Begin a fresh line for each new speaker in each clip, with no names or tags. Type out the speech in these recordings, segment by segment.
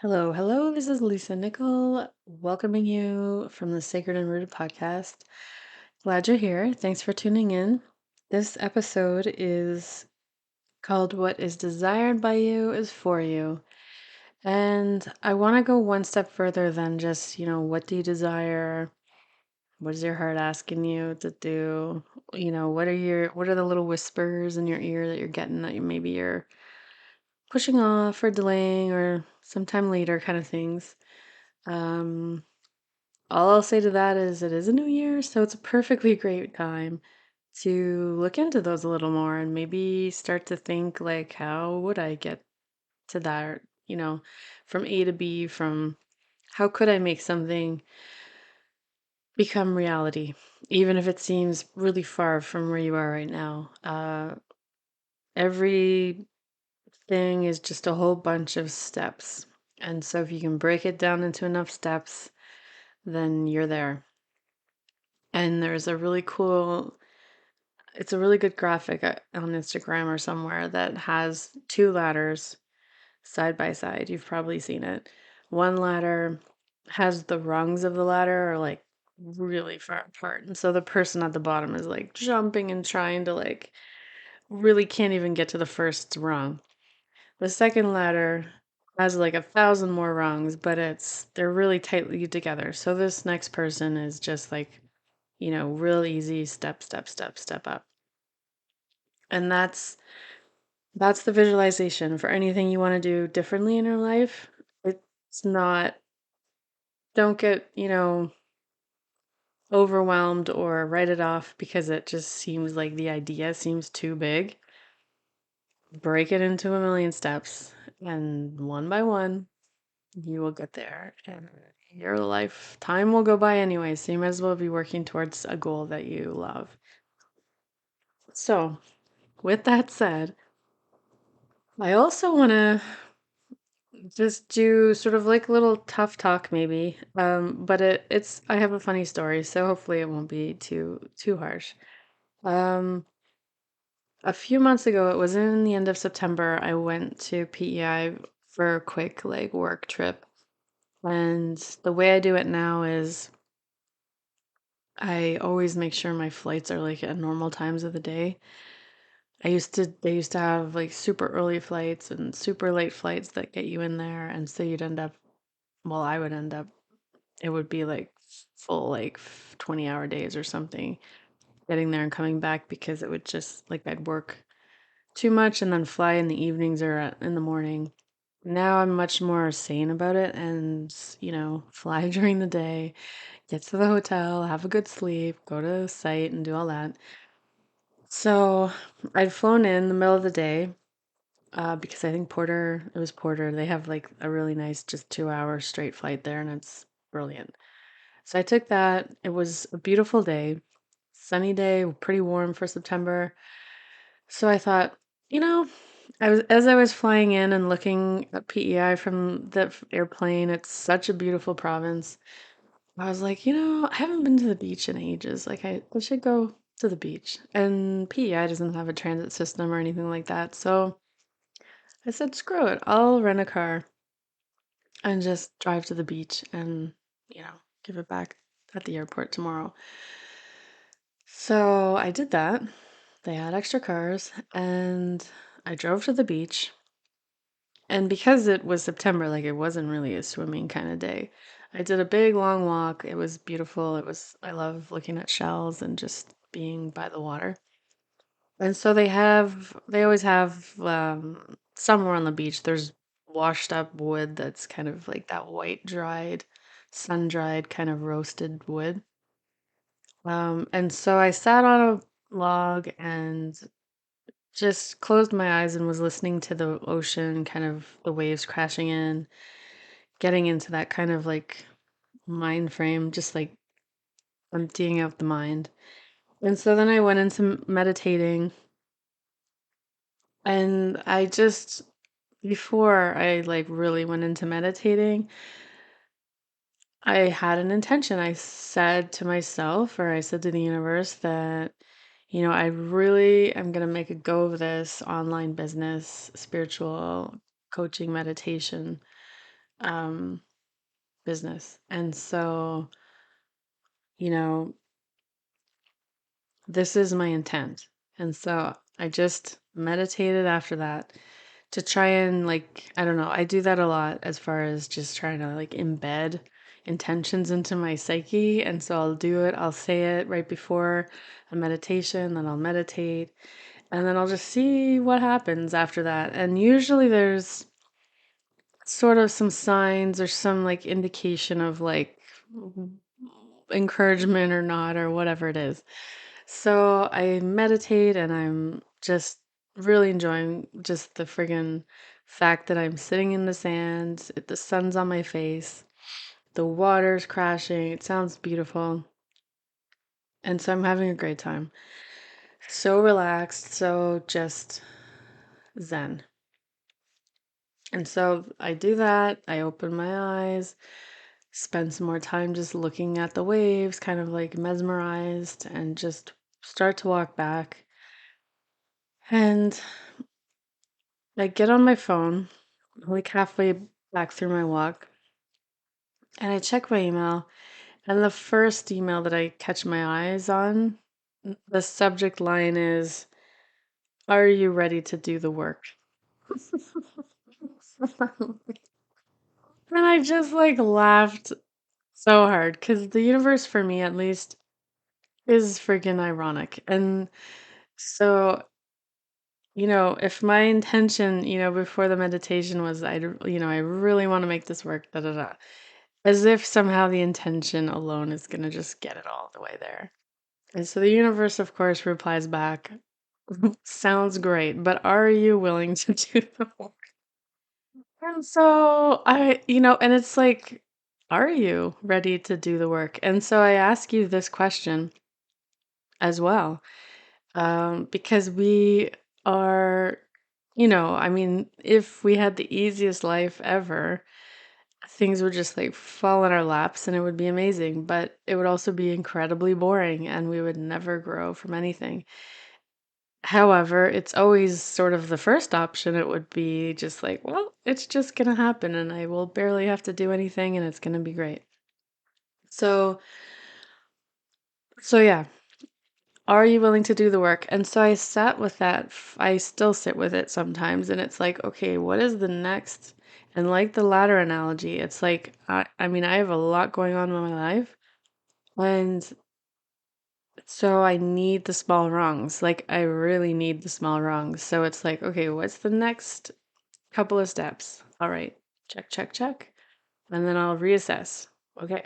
Hello, hello. This is Lisa Nickel, welcoming you from the Sacred and Rooted podcast. Glad you're here. Thanks for tuning in. This episode is called What is Desired by You is for You. And I want to go one step further than just, what do you desire? What is your heart asking you to do? What are the little whispers in your ear that you're getting that maybe you're pushing off or delaying or sometime later kind of things. Um, All I'll say to that is it is a new year, so it's a perfectly great time to look into those a little more and maybe start to think like, how would I get to that, from A to B, from how could I make something become reality, even if it seems really far from where you are right now. Everything is just a whole bunch of steps. And so if you can break it down into enough steps, then you're there. And there's a really cool it's a really good graphic on Instagram or somewhere that has two ladders side by side. You've probably seen it. One ladder has the rungs of the ladder are like really far apart. And so the person at the bottom is like jumping and trying to like really can't even get to the first rung. The second ladder has like 1,000 more rungs, but they're really tightly together. So this next person is just like, real easy step up. And that's the visualization for anything you want to do differently in your life. It's not, don't get, overwhelmed or write it off because it just seems like the idea seems too big. Break it into a million steps, and one by one, you will get there. And your lifetime will go by anyway, so you might as well be working towards a goal that you love. So, with that said, I also want to just do sort of like a little tough talk maybe. But it's I have a funny story, so hopefully it won't be too harsh. Um, a few months ago, it was in the end of September, I went to PEI for a quick like work trip. And the way I do it now is I always make sure my flights are like at normal times of the day. They used to have like super early flights and super late flights that get you in there, and so I would end up it would be like full like 20-hour days or something getting there and coming back because it would just like I'd work too much and then fly in the evenings or in the morning. Now I'm much more sane about it and, fly during the day, get to the hotel, have a good sleep, go to the site and do all that. So I'd flown in the middle of the day because I think it was Porter. They have like a really nice, just 2 hour straight flight there and it's brilliant. So I took that. It was a beautiful day, sunny day, pretty warm for September. So I thought, you know, as I was flying in and looking at PEI from the airplane, it's such a beautiful province. I was like, I haven't been to the beach in ages. Like I should go to the beach. And PEI doesn't have a transit system or anything like that. So I said, screw it. I'll rent a car and just drive to the beach and, give it back at the airport tomorrow. So I did that. They had extra cars, and I drove to the beach. And because it was September, like it wasn't really a swimming kind of day. I did a big long walk. It was beautiful. I love looking at shells and just being by the water. And so they always have somewhere on the beach, there's washed up wood that's kind of like that white dried, sun dried kind of roasted wood. And so I sat on a log and just closed my eyes and was listening to the ocean, kind of the waves crashing in, getting into that kind of like mind frame, just like emptying out the mind. And so then I went into meditating, and before I like really went into meditating, I had an intention. I said to myself, or I said to the universe that, I really am going to make a go of this online business, spiritual coaching meditation. um, business. And so, you know, this is my intent. And so I just meditated after that to try and like, I don't know, I do that a lot as far as just trying to like embed intentions into my psyche. And so I'll do it, I'll say it right before a meditation, then I'll meditate, and then I'll just see what happens after that. And usually there's sort of some signs or some like indication of like encouragement or not or whatever it is. So I meditate and I'm just really enjoying just the friggin' fact that I'm sitting in the sand, the sun's on my face, the water's crashing, it sounds beautiful. And so I'm having a great time. So relaxed, so just zen. And so I do that, I open my eyes, spend some more time just looking at the waves, kind of like mesmerized, and just start to walk back. And I get on my phone, like halfway back through my walk, and I check my email. And the first email that I catch my eyes on, the subject line is, "Are you ready to do the work?" And I just like laughed so hard because the universe, for me at least, is freaking ironic. And so, if my intention, before the meditation was, I really want to make this work, da da da. As if somehow the intention alone is gonna just get it all the way there. And so the universe, of course, replies back, sounds great, but are you willing to do the work? And so and it's like, are you ready to do the work? And so I ask you this question as well, because we are, I mean, if we had the easiest life ever, things would just like fall in our laps and it would be amazing, but it would also be incredibly boring and we would never grow from anything. However, it's always sort of the first option. It would be just like, well, it's just going to happen and I will barely have to do anything and it's going to be great. So, so yeah, are you willing to do the work? And so I sat with that. I still sit with it sometimes and it's like, okay, what is the next? And like the ladder analogy, it's like, I mean, I have a lot going on in my life. And so I need the small rungs. Like I really need the small rungs. So it's like, okay, what's the next couple of steps? All right. Check, check, check. And then I'll reassess. Okay.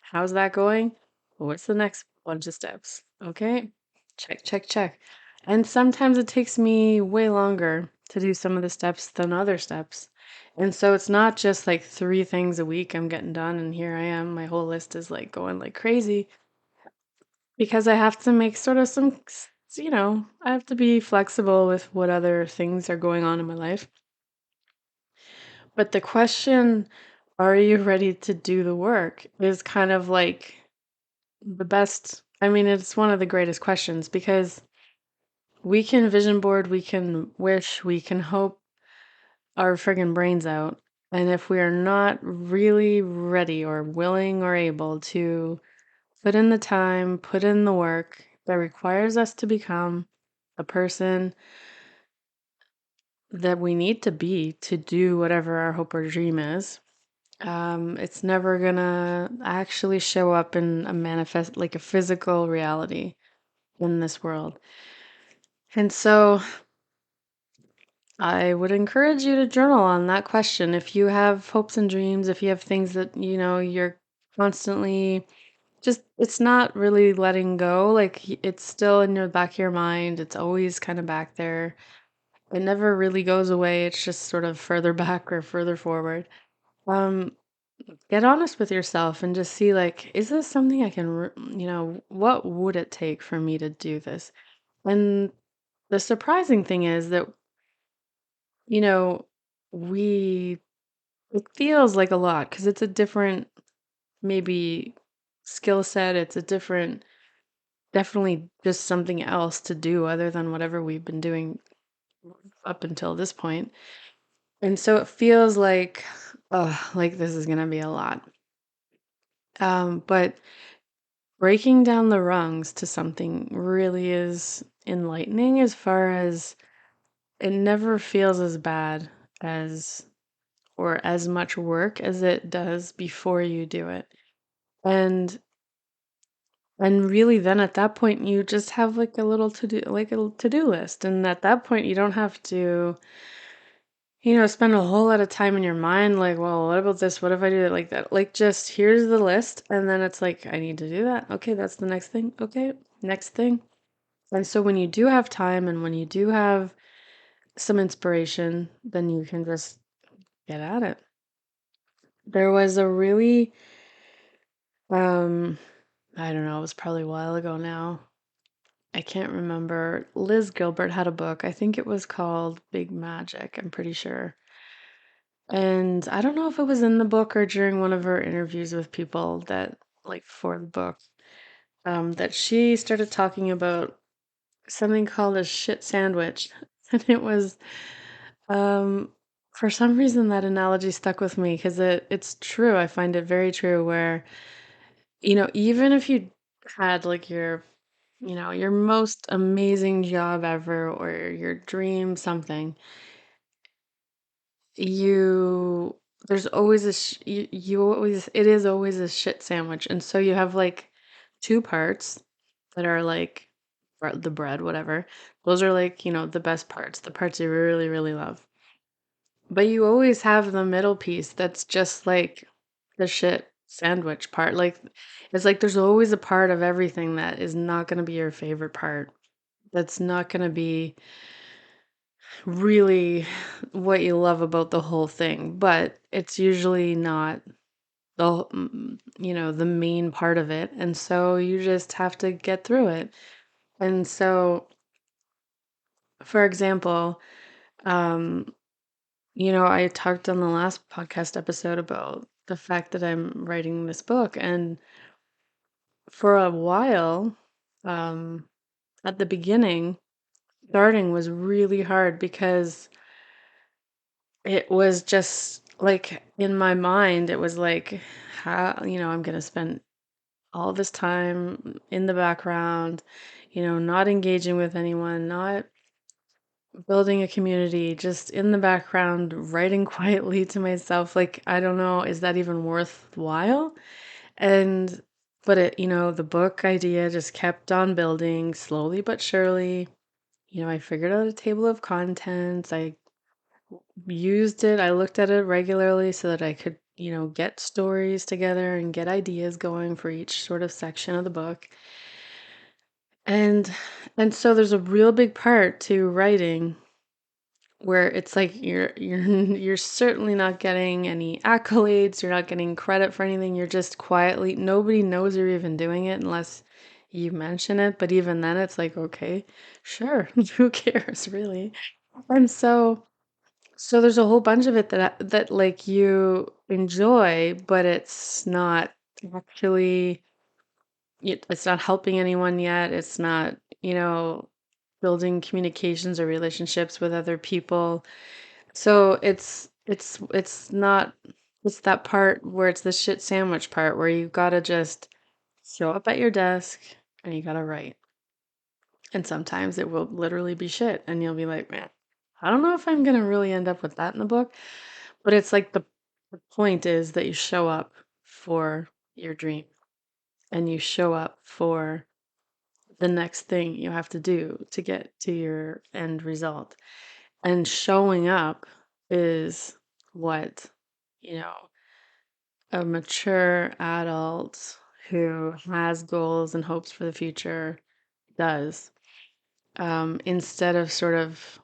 How's that going? What's the next bunch of steps? Okay. Check, check, check. And sometimes it takes me way longer to do some of the steps than other steps. And so it's not just like 3 things a week I'm getting done and here I am. My whole list is like going like crazy because I have to make sort of I have to be flexible with what other things are going on in my life. But the question, are you ready to do the work, is kind of like the best. I mean, it's one of the greatest questions because we can vision board, we can wish, we can hope our friggin' brains out. And if we are not really ready or willing or able to put in the time, put in the work that requires us to become a person that we need to be to do whatever our hope or dream is, it's never gonna actually show up in a manifest, like a physical reality in this world. And so I would encourage you to journal on that question. If you have hopes and dreams, if you have things that, you're constantly just, it's not really letting go, like it's still in the back of your mind, it's always kind of back there. It never really goes away. It's just sort of further back or further forward. Um, get honest with yourself and just see like, is this something I can, what would it take for me to do this? And the surprising thing is that, you know, we, it feels like a lot because it's a different, maybe skill set. It's a different, definitely just something else to do other than whatever we've been doing up until this point. And so it feels like Oh, like this is gonna be a lot. But breaking down the rungs to something really is enlightening as far as it never feels as bad as or as much work as it does before you do it. And and really then at that point you just have like a little to-do list. And at that point you don't have to, spend a whole lot of time in your mind like, well, what about this? What if I do it like that? Like just here's the list and then it's like I need to do that. Okay, that's the next thing. Okay, next thing. And so when you do have time and when you do have some inspiration, then you can just get at it. There was a really um I don't know, it was probably a while ago now. I can't remember. Liz Gilbert had a book. I think it was called Big Magic, I'm pretty sure. And I don't know if it was in the book or during one of her interviews with people that like for the book, that she started talking about something called a shit sandwich. And it was um for some reason that analogy stuck with me because it's true. I find it very true where, even if you had like your most amazing job ever or your dream something, you there's always you always it is always a shit sandwich. And so you have like two parts that are like the bread, whatever. Those are like, the best parts, the parts you really, really love. But you always have the middle piece that's just like the shit sandwich part. Like it's like there's always a part of everything that is not going to be your favorite part. That's not going to be really what you love about the whole thing, but it's usually not the main part of it. And so you just have to get through it. And so, for example, um, I talked on the last podcast episode about the fact that I'm writing this book. And for a while, um, at the beginning, starting was really hard because it was just like in my mind, it was like, how, I'm going to spend all this time in the background, not engaging with anyone, not building a community, just in the background, writing quietly to myself. Like, I don't know, is that even worthwhile? And, but the book idea just kept on building slowly but surely. I figured out a table of contents. I used it. I looked at it regularly so that I could, get stories together and get ideas going for each sort of section of the book. And and so there's a real big part to writing where it's like you're you're certainly not getting any accolades, you're not getting credit for anything. You're just quietly nobody knows you're even doing it unless you mention it, but even then it's like, okay, sure, who cares really? And so there's a whole bunch of it that like you enjoy, but it's not actually it's not helping anyone yet. It's not, building communications or relationships with other people. So it's not it's that part where it's the shit sandwich part where you gotta just show up at your desk and you gotta write. And sometimes it will literally be shit and you'll be like, man, I don't know if I'm gonna really end up with that in the book. But it's like the point is that you show up for your dream and you show up for the next thing you have to do to get to your end result. And showing up is what, you know, a mature adult who has goals and hopes for the future does. Instead of sort of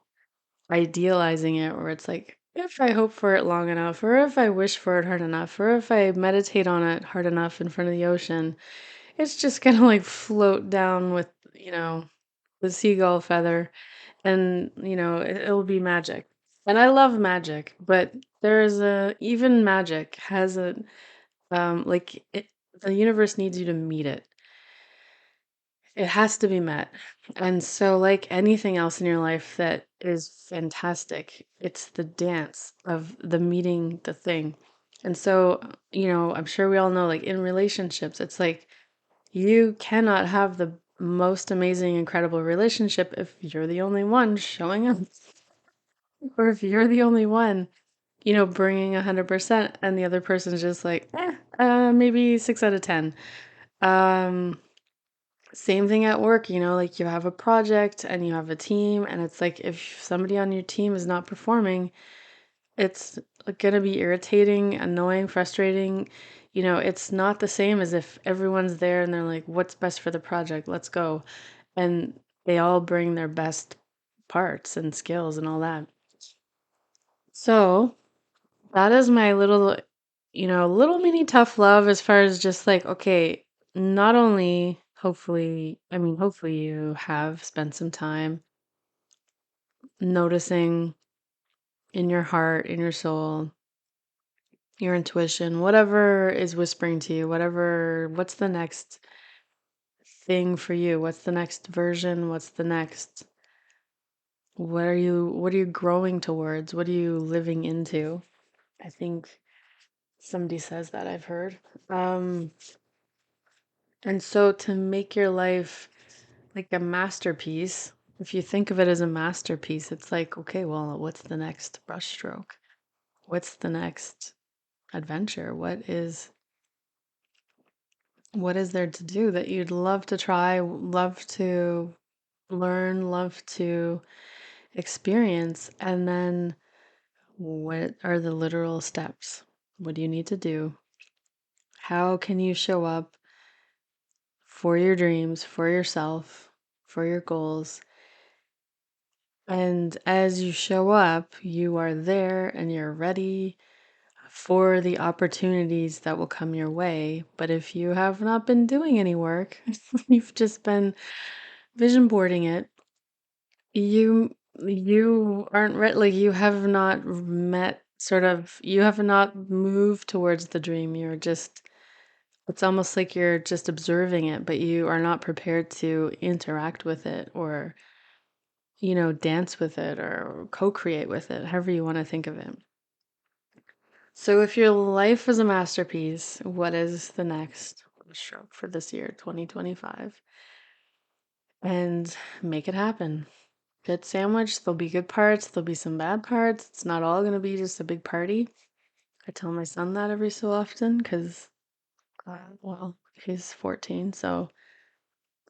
idealizing it, where it's like, if I hope for it long enough, or if I wish for it hard enough, or if I meditate on it hard enough in front of the ocean, it's just gonna like float down with, the seagull feather and, it'll be magic. And I love magic, but even magic has the universe needs you to meet it. It has to be met. And so, like anything else in your life that is fantastic, it's the dance of the meeting the thing. And so, I'm sure we all know, like in relationships, it's like you cannot have the most amazing, incredible relationship if you're the only one showing up, or if you're the only one, bringing 100%, and the other person's just like, maybe 6 out of 10. Um, Same thing at work, like you have a project and you have a team, and it's like if somebody on your team is not performing, it's gonna be irritating, annoying, frustrating. It's not the same as if everyone's there and they're like, what's best for the project? Let's go. And they all bring their best parts and skills and all that. So that is my little mini tough love as far as just like, okay, not only hopefully, I mean, hopefully you have spent some time noticing in your heart, in your soul, your intuition, whatever is whispering to you, what's the next thing for you? What's the next version? What's the next, what are you growing towards? What are you living into? I think somebody says that I've heard. Um, and so to make your life like a masterpiece, if you think of it as a masterpiece, it's like, okay, well, what's the next brushstroke? What's the next adventure? What is there to do that you'd love to try, love to learn, love to experience? And then what are the literal steps? What do you need to do? How can you show up for your dreams, for yourself, for your goals? And as you show up, you are there and you're ready for the opportunities that will come your way. But if you have not been doing any work, you've just been vision boarding it, you aren't ready. Like you have not met you have not moved towards the dream. It's almost like you're just observing it, but you are not prepared to interact with it or, dance with it or co-create with it, however you want to think of it. So if your life is a masterpiece, what is the next stroke for this year, 2025? And make it happen. Good sandwich. There'll be good parts. There'll be some bad parts. It's not all going to be just a big party. I tell my son that every so often because, well, he's 14. So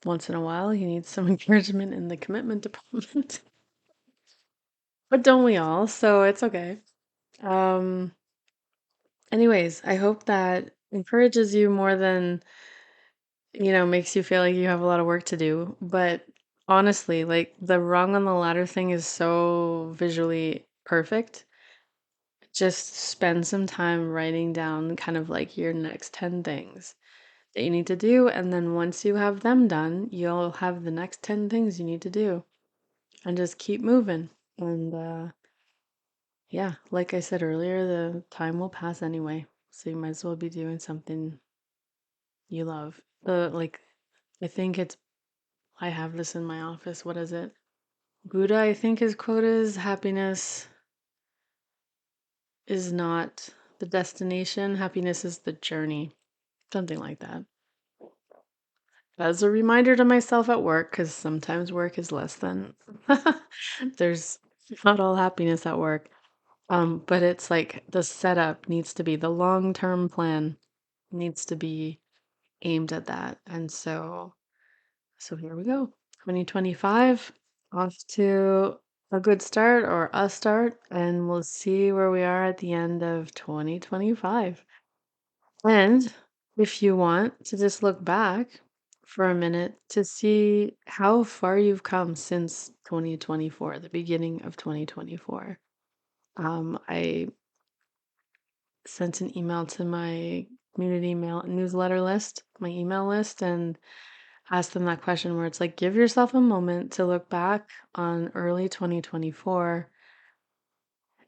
once in a while, he needs some encouragement in the commitment department. But don't we all? So it's okay. Um, Anyways, I hope that encourages you more than, makes you feel like you have a lot of work to do. But honestly, like the rung on the ladder thing is so visually perfect. Just spend some time writing down kind of like your next 10 things that you need to do. And then once you have them done, you'll have the next 10 things you need to do and just keep moving. And yeah, like I said earlier, the time will pass anyway. So you might as well be doing something you love. Like, I think I have this in my office. What is it? Buddha, I think his quote is happiness is not the destination, happiness is the journey. Something like that. As a reminder to myself at work, because sometimes work is less than there's not all happiness at work. But it's like the setup needs to be the long-term plan needs to be aimed at that. And so here we go. 2025 off to a good start or a start, and we'll see where we are at the end of 2025. And if you want to just look back for a minute to see how far you've come since 2024, the beginning of 2024. I sent an email to my community email newsletter list, my email list, and asked them that question where it's like, give yourself a moment to look back on early 2024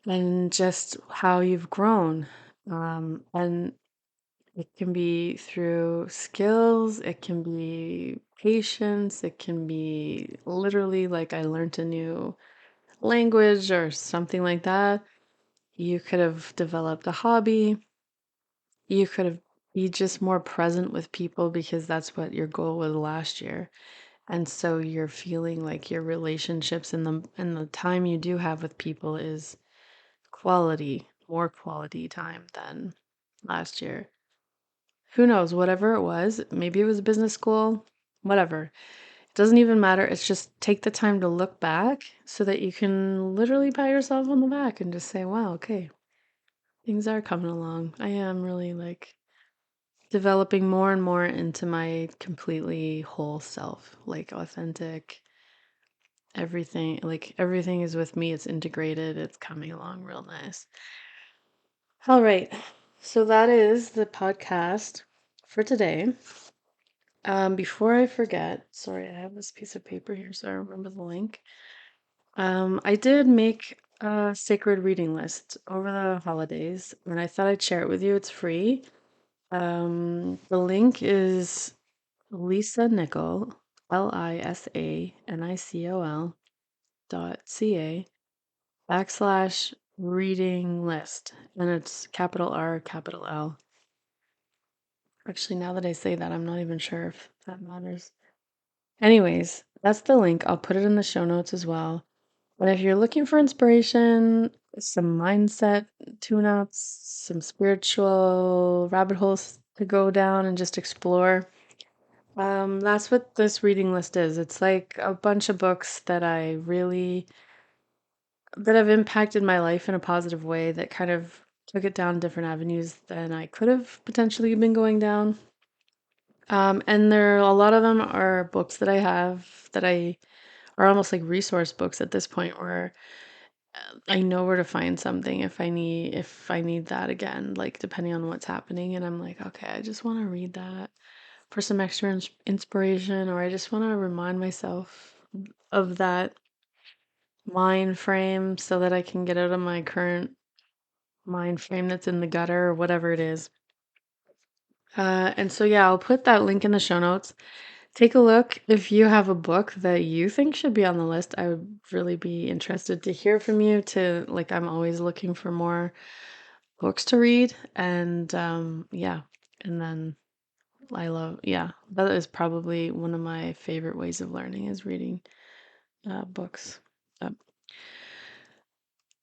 and just how you've grown. And it can be through skills, it can be patience, it can be literally like I learned a new language or something like that. You could have developed a hobby. you could have be just more present with people because that's what your goal was last year. And so you're feeling like your relationships and the time you do have with people is quality, more quality time than last year. Who knows, whatever it was, maybe it was business school, whatever. It doesn't even matter. It's just take the time to look back so that you can literally pat yourself on the back and just say, wow, okay, things are coming along. I am really like developing more and more into my completely whole self, like authentic, everything is with me, it's integrated, it's coming along real nice. All right. So that is the podcast for today. Before I forget, sorry, I have this piece of paper here so I remember the link. I did make a sacred reading list over the holidays, and I thought I'd share it with you. It's free. The link is Lisa Nicol, LISANICOL.ca/reading list, and it's capital R, capital L. Actually, now that I say that, I'm not even sure if that matters. Anyways, that's the link. I'll put it in the show notes as well. And if you're looking for inspiration, some mindset tune ups, some spiritual rabbit holes to go down and just explore, that's what this reading list is. It's like a bunch of books that have impacted my life in a positive way that kind of took it down different avenues than I could have potentially been going down. And there a lot of them are books that I have that I are almost like resource books at this point where I know where to find something if I need that again, like depending on what's happening, and I'm like, okay, I just want to read that for some extra inspiration, or I just want to remind myself of that mind frame so that I can get out of my current mind frame that's in the gutter or whatever it is. And so yeah, I'll put that link in the show notes. Take a look. If you have a book that you think should be on the list, I would really be interested to hear from you. I'm always looking for more books to read. And yeah, and then yeah, that is probably one of my favorite ways of learning is reading books. Uh,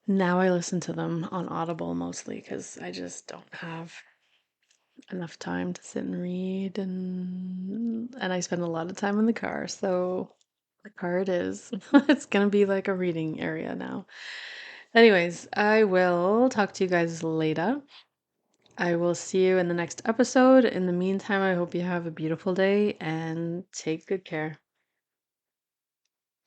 Now I listen to them on Audible mostly because I just don't have enough time to sit and read and I spend a lot of time in the car, so the car it is. It's gonna be like a reading area now. Anyways, I will talk to you guys later. I will see you in the next episode. In the meantime, I hope you have a beautiful day and take good care.